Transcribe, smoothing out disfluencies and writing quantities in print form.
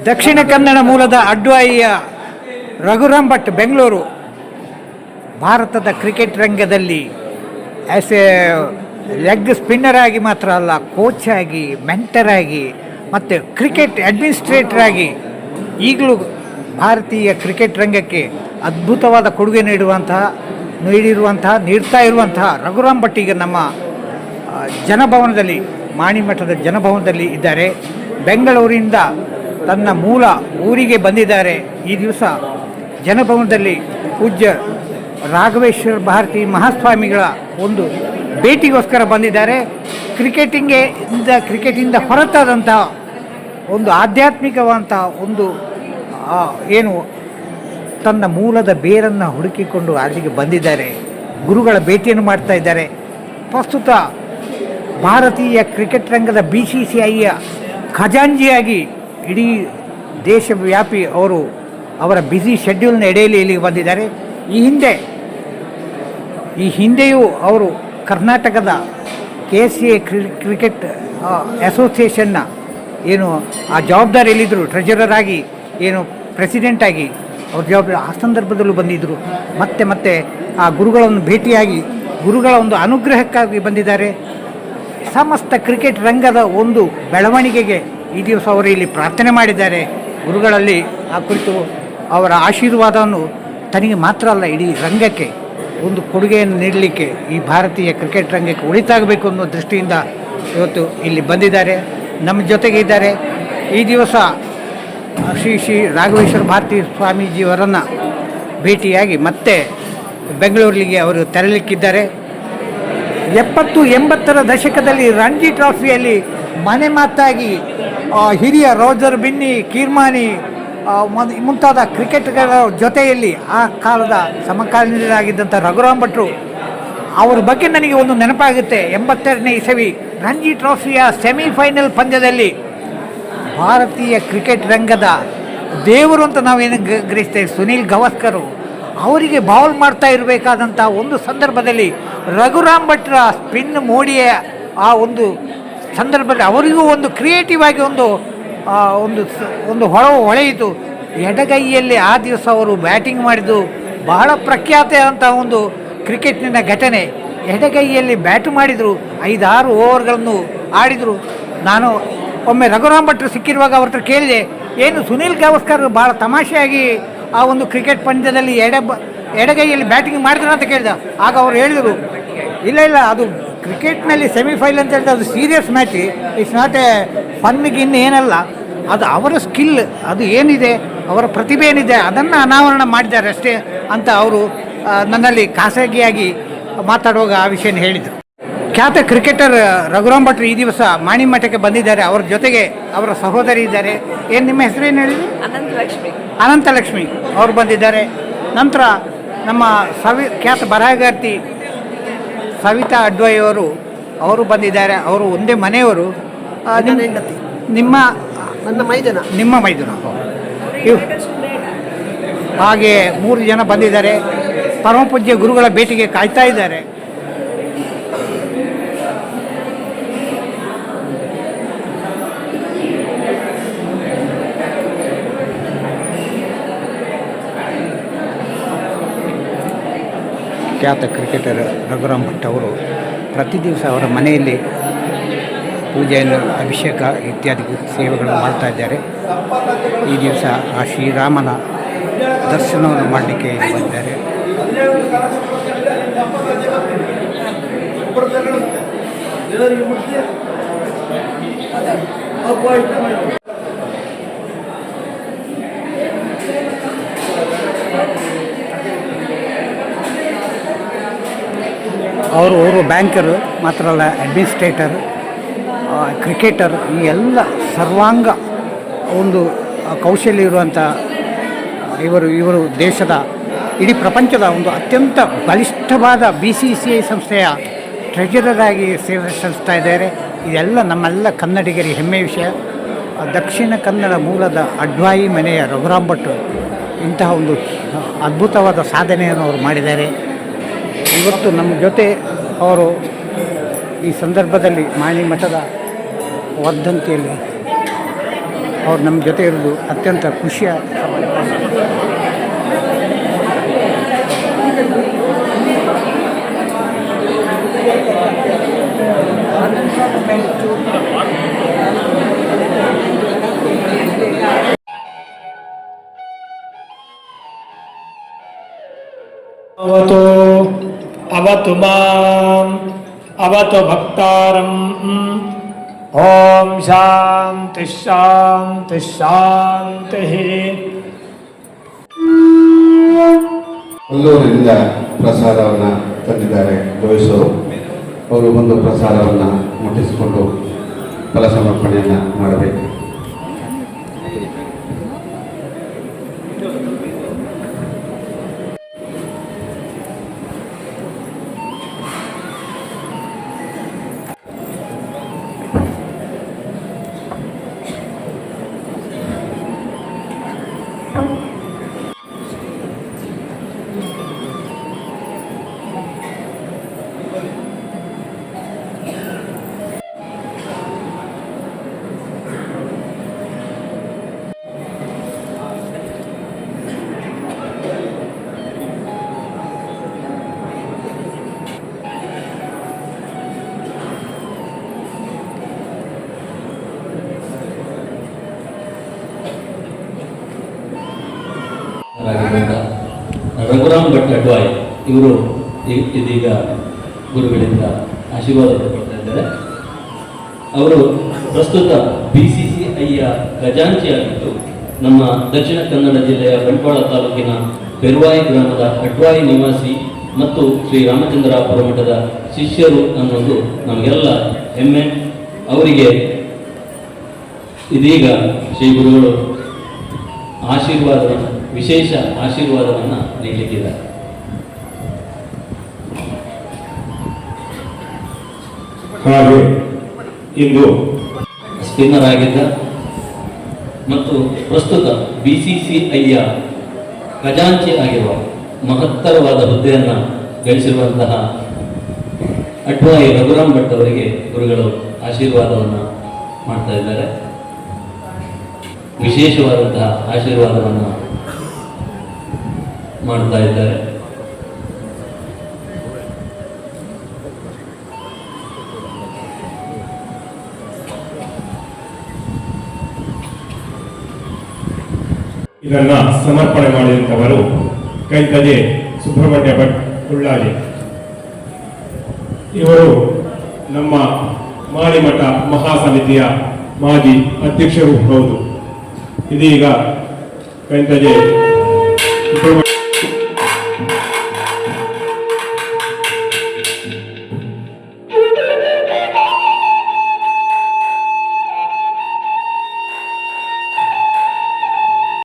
ದಕ್ಷಿಣ ಕನ್ನಡ ಮೂಲದ ಅಡ್ವಾಯಿಯ ರಘುರಾಮ್ ಭಟ್ ಬೆಂಗಳೂರು ಭಾರತದ ಕ್ರಿಕೆಟ್ ರಂಗದಲ್ಲಿ ಆ್ಯಸ್ ಎ ಲೆಗ್ ಸ್ಪಿನ್ನರ್ ಆಗಿ ಮಾತ್ರ ಅಲ್ಲ, ಕೋಚ್ ಆಗಿ, ಮೆಂಟರ್ ಆಗಿ ಮತ್ತು ಕ್ರಿಕೆಟ್ ಅಡ್ಮಿನಿಸ್ಟ್ರೇಟರ್ ಆಗಿ ಈಗಲೂ ಭಾರತೀಯ ಕ್ರಿಕೆಟ್ ರಂಗಕ್ಕೆ ಅದ್ಭುತವಾದ ಕೊಡುಗೆ ನೀಡ್ತಾ ಇರುವಂತಹ ರಘುರಾಮ್ ಭಟ್ ಈಗ ನಮ್ಮ ಜನಭವನದಲ್ಲಿ, ಮಾಣಿಮಠದ ಜನಭವನದಲ್ಲಿ ಇದ್ದಾರೆ. ಬೆಂಗಳೂರಿನಿಂದ ತನ್ನ ಮೂಲ ಊರಿಗೆ ಬಂದಿದ್ದಾರೆ. ಈ ದಿವಸ ಜನಭವನದಲ್ಲಿ ಪೂಜ್ಯ ರಾಘವೇಶ್ವರ ಭಾರತಿ ಮಹಾಸ್ವಾಮಿಗಳ ಒಂದು ಭೇಟಿಗೋಸ್ಕರ ಬಂದಿದ್ದಾರೆ. ಕ್ರಿಕೆಟಿಂದ ಹೊರತಾದಂತಹ ಒಂದು ಆಧ್ಯಾತ್ಮಿಕವಂತಹ ಒಂದು ಏನು ತನ್ನ ಮೂಲದ ಬೇರನ್ನು ಹುಡುಕಿಕೊಂಡು ಅಲ್ಲಿಗೆ ಬಂದಿದ್ದಾರೆ. ಗುರುಗಳ ಭೇಟಿಯನ್ನು ಮಾಡ್ತಾ ಇದ್ದಾರೆ. ಪ್ರಸ್ತುತ ಭಾರತೀಯ ಕ್ರಿಕೆಟ್ ರಂಗದ BCCIಯ ಖಜಾಂಜಿಯಾಗಿ ಇಡೀ ದೇಶವ್ಯಾಪಿ ಅವರ ಬ್ಯುಸಿ ಶೆಡ್ಯೂಲ್ನ ಎಡೆಯಲ್ಲಿ ಇಲ್ಲಿಗೆ ಬಂದಿದ್ದಾರೆ. ಈ ಹಿಂದೆಯೂ ಅವರು ಕರ್ನಾಟಕದ KCA ಕ್ರಿಕೆಟ್ ಅಸೋಸಿಯೇಷನ್ನ ಏನು ಆ ಜವಾಬ್ದಾರಿಯಲ್ಲಿದ್ದರು, ಟ್ರೆಜರರ್ ಆಗಿ, ಏನು ಪ್ರೆಸಿಡೆಂಟ್ ಆಗಿ ಅವ್ರ ಜವಾಬ್ದಾರಿ ಆ ಸಂದರ್ಭದಲ್ಲೂ ಬಂದಿದ್ದರು. ಮತ್ತೆ ಆ ಗುರುಗಳನ್ನು ಭೇಟಿಯಾಗಿ ಗುರುಗಳ ಒಂದು ಅನುಗ್ರಹಕ್ಕಾಗಿ ಬಂದಿದ್ದಾರೆ. ಸಮಸ್ತ ಕ್ರಿಕೆಟ್ ರಂಗದ ಒಂದು ಬೆಳವಣಿಗೆಗೆ ಈ ದಿವಸ ಅವರು ಇಲ್ಲಿ ಪ್ರಾರ್ಥನೆ ಮಾಡಿದ್ದಾರೆ. ಗುರುಗಳಲ್ಲಿ ಆ ಕುರಿತು ಅವರ ಆಶೀರ್ವಾದವನ್ನು ತನಗೆ ಮಾತ್ರ ಅಲ್ಲ, ಇಡೀ ರಂಗಕ್ಕೆ ಒಂದು ಕೊಡುಗೆಯನ್ನು ನೀಡಲಿಕ್ಕೆ, ಈ ಭಾರತೀಯ ಕ್ರಿಕೆಟ್ ರಂಗಕ್ಕೆ ಒಳಿತಾಗಬೇಕು ಅನ್ನೋ ದೃಷ್ಟಿಯಿಂದ ಇವತ್ತು ಇಲ್ಲಿ ಬಂದಿದ್ದಾರೆ, ನಮ್ಮ ಜೊತೆಗೆ ಇದ್ದಾರೆ. ಈ ದಿವಸ ಶ್ರೀ ರಾಘವೇಶ್ವರ ಭಾರತಿ ಸ್ವಾಮೀಜಿಯವರನ್ನು ಭೇಟಿಯಾಗಿ ಮತ್ತೆ ಬೆಂಗಳೂರಿಗೆ ಅವರು ತೆರಳಲಿಕ್ಕಿದ್ದಾರೆ. 70-80ರ ದಶಕದಲ್ಲಿ ರಣಜಿ ಟ್ರಾಫಿಯಲ್ಲಿ ಮನೆ ಮಾತಾಗಿ ಹಿರಿಯ ರೋಜರ್ ಬಿನ್ನಿ, ಕೀರ್ಮಾನಿ ಮುಂತಾದ ಕ್ರಿಕೆಟ್ಗಳ ಜೊತೆಯಲ್ಲಿ ಆ ಕಾಲದ ಸಮಕಾಲೀನರಾಗಿದ್ದಂಥ ರಘುರಾಮ್ ಭಟ್ರು ಅವ್ರ ಬಗ್ಗೆ ನನಗೆ ಒಂದು ನೆನಪಾಗುತ್ತೆ. 82ನೇ ಇಸವಿ ರಣಜಿ ಟ್ರಾಫಿಯ ಸೆಮಿಫೈನಲ್ ಪಂದ್ಯದಲ್ಲಿ ಭಾರತೀಯ ಕ್ರಿಕೆಟ್ ರಂಗದ ದೇವರು ಅಂತ ನಾವೇನು ಗ್ರಹಿಸ್ತೇವೆ, ಸುನೀಲ್ ಗವಾಸ್ಕರ್ ಅವರಿಗೆ ಬೌಲ್ ಮಾಡ್ತಾ ಇರಬೇಕಾದಂಥ ಒಂದು ಸಂದರ್ಭದಲ್ಲಿ ರಘುರಾಮ್ ಭಟ್ರ ಸ್ಪಿನ್ ಮೋಡಿಯ ಆ ಒಂದು ಸಂದರ್ಭದಲ್ಲಿ ಅವರಿಗೂ ಒಂದು ಕ್ರಿಯೇಟಿವ್ ಆಗಿ ಒಂದು ಹೊಳೆಯಿತು. ಎಡಗೈಯಲ್ಲಿ ಆ ದಿವಸ ಅವರು ಬ್ಯಾಟಿಂಗ್ ಮಾಡಿದ್ದು ಬಹಳ ಪ್ರಖ್ಯಾತ ಅಂತ ಒಂದು ಕ್ರಿಕೆಟ್ನಿನ ಘಟನೆ. ಎಡಗೈಯಲ್ಲಿ ಬ್ಯಾಟ್ ಮಾಡಿದರು, 5-6 ಓವರ್ಗಳನ್ನು ಆಡಿದರು. ನಾನು ಒಮ್ಮೆ ರಘುರಾಮ್ ಭಟ್ರು ಸಿಕ್ಕಿರುವಾಗ ಅವ್ರ ಹತ್ರ ಕೇಳಿದೆ, ಏನು ಸುನೀಲ್ ಗವಾಸ್ಕರ್ ಭಾಳ ತಮಾಷೆಯಾಗಿ ಆ ಒಂದು ಕ್ರಿಕೆಟ್ ಪಂದ್ಯದಲ್ಲಿ ಎಡಗೈಯಲ್ಲಿ ಬ್ಯಾಟಿಂಗ್ ಮಾಡಿದ್ರು ಅಂತ ಕೇಳಿದ. ಆಗ ಅವ್ರು ಹೇಳಿದರು, ಇಲ್ಲ ಅದು ಕ್ರಿಕೆಟ್ನಲ್ಲಿ ಸೆಮಿಫೈನಲ್ ಅಂತ ಹೇಳಿದ್ರೆ ಅದು serious match, it's not a ಫನ್ಗಿನ್ ಏನಲ್ಲ, ಅದು ಅವರ ಸ್ಕಿಲ್, ಅದು ಏನಿದೆ, ಅವರ ಪ್ರತಿಭೆ ಏನಿದೆ ಅದನ್ನು ಅನಾವರಣ ಮಾಡಿದ್ದಾರೆ ಅಷ್ಟೇ ಅಂತ ಅವರು ನನ್ನಲ್ಲಿ ಖಾಸಗಿಯಾಗಿ ಮಾತಾಡುವಾಗ ಆ ವಿಷಯನ ಹೇಳಿದರು. ಖ್ಯಾತ ಕ್ರಿಕೆಟರ್ ರಘುರಾಮ್ ಭಟ್ರು ಈ ದಿವಸ ಮಾಣಿಮಠಕ್ಕೆ ಬಂದಿದ್ದಾರೆ. ಅವರ ಜೊತೆಗೆ ಅವರ ಸಹೋದರಿ ಇದ್ದಾರೆ. ಏನು ನಿಮ್ಮ ಹೆಸರೇನು ಹೇಳಿದ್ರಿ? ಅನಂತಲಕ್ಷ್ಮಿ ಅವರು ಬಂದಿದ್ದಾರೆ. ನಂತರ ನಮ್ಮ ಖ್ಯಾತ ಬರಹಗಾರ್ತಿ ಸವಿತಾ ಅಡ್ವಾಯಿ ಅವರು ಬಂದಿದ್ದಾರೆ. ಅವರು ಒಂದೇ ಮನೆಯವರು. ನಿಮ್ಮ ಮೈದುನ ಹಾಗೆ 3 ಜನ ಬಂದಿದ್ದಾರೆ. ಪರಮಪೂಜ್ಯ ಗುರುಗಳ ಭೇಟಿಗೆ ಕಾಯ್ತಾ ಇದ್ದಾರೆ. ಖ್ಯಾತ ಕ್ರಿಕೆಟರ್ ರಘುರಾಮ್ ಭಟ್ ಅವರು ಪ್ರತಿ ದಿವಸ ಅವರ ಮನೆಯಲ್ಲಿ ಪೂಜೆಯನ್ನು, ಅಭಿಷೇಕ ಇತ್ಯಾದಿ ಸೇವೆಗಳನ್ನು ಮಾಡ್ತಾ ಇದ್ದಾರೆ. ಈ ದಿವಸ ಆ ಶ್ರೀರಾಮನ ದರ್ಶನವನ್ನು ಮಾಡಲಿಕ್ಕೆ ಬಂದಿದ್ದಾರೆ. ಅವರು ಬ್ಯಾಂಕರು ಮಾತ್ರ ಅಲ್ಲ, ಅಡ್ಮಿನಿಸ್ಟ್ರೇಟರ್, ಕ್ರಿಕೆಟರ್, ಈ ಎಲ್ಲ ಸರ್ವಾಂಗ ಒಂದು ಕೌಶಲ್ಯ ಇರುವಂಥ ಇವರು ದೇಶದ, ಇಡೀ ಪ್ರಪಂಚದ ಒಂದು ಅತ್ಯಂತ ಬಲಿಷ್ಠವಾದ BCCI ಸಂಸ್ಥೆಯ ಟ್ರೆಜರರ್ ಆಗಿ ಸೇವೆ ಸಲ್ಲಿಸ್ತಾ ಇದ್ದಾರೆ. ಇದೆಲ್ಲ ನಮ್ಮೆಲ್ಲ ಕನ್ನಡಿಗರಿಗೆ ಹೆಮ್ಮೆಯ ವಿಷಯ. ದಕ್ಷಿಣ ಕನ್ನಡ ಮೂಲದ ಅಡ್ವಾಯಿ ಮನೆಯ ರಘುರಾಮ್ ಭಟ್ ಇಂತಹ ಒಂದು ಅದ್ಭುತವಾದ ಸಾಧನೆಯನ್ನು ಅವರು ಮಾಡಿದ್ದಾರೆ. ಇವತ್ತು ನಮ್ಮ ಜೊತೆ ಅವರು ಈ ಸಂದರ್ಭದಲ್ಲಿ ಮಾಣಿಮಠದ ವರ್ಧಂತಿಯಲ್ಲಿ ಅವ್ರು ನಮ್ಮ ಜೊತೆ ಇರೋದು ಅತ್ಯಂತ ಖುಷಿಯ ಅವತು ಮಾಂ ಅವತು ಭಕ್ತಾರಂ. ಓಂ ಶಾಂತಿ ಶಾಂತಿ ಶಾಂತಿ. ಕೊಲ್ಲೂರಿನಿಂದ ಪ್ರಸಾದವನ್ನು ತಂದಿದ್ದಾರೆ ಗೋಯಿಸೋರು. ಅವರು ಬಂದು ಪ್ರಸಾದವನ್ನು ಮುಟ್ಟಿಸಿಕೊಂಡು ಫಲ ಸಮರ್ಪಣೆಯನ್ನು ಮಾಡಬೇಕು. ರಘುರಾಮ್ ಭಟ್ ಅಡ್ವಾಯ್ ಇವರು ಇದೀಗ ಗುರುಗಳಿಂದ ಆಶೀರ್ವಾದ ಪಡ್ಕೊಳ್ತಾ ಇದ್ದಾರೆ. ಅವರು ಪ್ರಸ್ತುತ BCCIಯ ಖಜಾಂಚಿಯಾಗಿದ್ದು ನಮ್ಮ ದಕ್ಷಿಣ ಕನ್ನಡ ಜಿಲ್ಲೆಯ ಬಂಟ್ವಾಳ ತಾಲೂಕಿನ ಪೆರುವಾಯಿ ಗ್ರಾಮದ ಅಡ್ವಾಯಿ ನಿವಾಸಿ ಮತ್ತು ಶ್ರೀ ರಾಮಚಂದ್ರಾಪುರ ಮಠದ ಶಿಷ್ಯರು ಅನ್ನೋದು ನಮಗೆಲ್ಲ ಹೆಮ್ಮೆ. ಅವರಿಗೆ ಇದೀಗ ಶ್ರೀ ಗುರುಗಳು ಆಶೀರ್ವಾದವನ್ನು ವಿಶೇಷ ಆಶೀರ್ವಾದವನ್ನು ನೀಡಲಿಕ್ಕಿದ್ದಾರೆ. ಹಾಗೆ ಇಂದು ಸ್ಪಿನ್ನರ್ ಆಗಿದ್ದ ಮತ್ತು ಪ್ರಸ್ತುತ BCCIಯ ಖಜಾಂಚಿ ಆಗಿರುವ ಮಹತ್ತರವಾದ ಹುದ್ದೆಯನ್ನು ಗಳಿಸಿರುವಂತಹ ಅಡ್ವಾಯಿ ರಘುರಾಮ್ ಭಟ್ ಅವರಿಗೆ ಗುರುಗಳು ಆಶೀರ್ವಾದವನ್ನು ಮಾಡ್ತಾ ಇದ್ದಾರೆ. ವಿಶೇಷವಾದಂತಹ ಆಶೀರ್ವಾದವನ್ನು ಮಾಡ್ತಾ ಇದ್ದಾರೆ. ಇದನ್ನ ಸಮರ್ಪಣೆ ಮಾಡಿದಂಥವರು ಕೈತಜೆ ಸುಬ್ರಹ್ಮಣ್ಯ ಭಟ್ ಉಳ್ಳಾಜಿ. ಇವರು ನಮ್ಮ ಮಾಳಿಮಠ ಮಹಾಸಮಿತಿಯ ಮಾಜಿ ಅಧ್ಯಕ್ಷರು ಹೌದು. ಇದೀಗ ಕೈತಜೆ ಸುಬ್ರಹ್ಮಣ್ಯ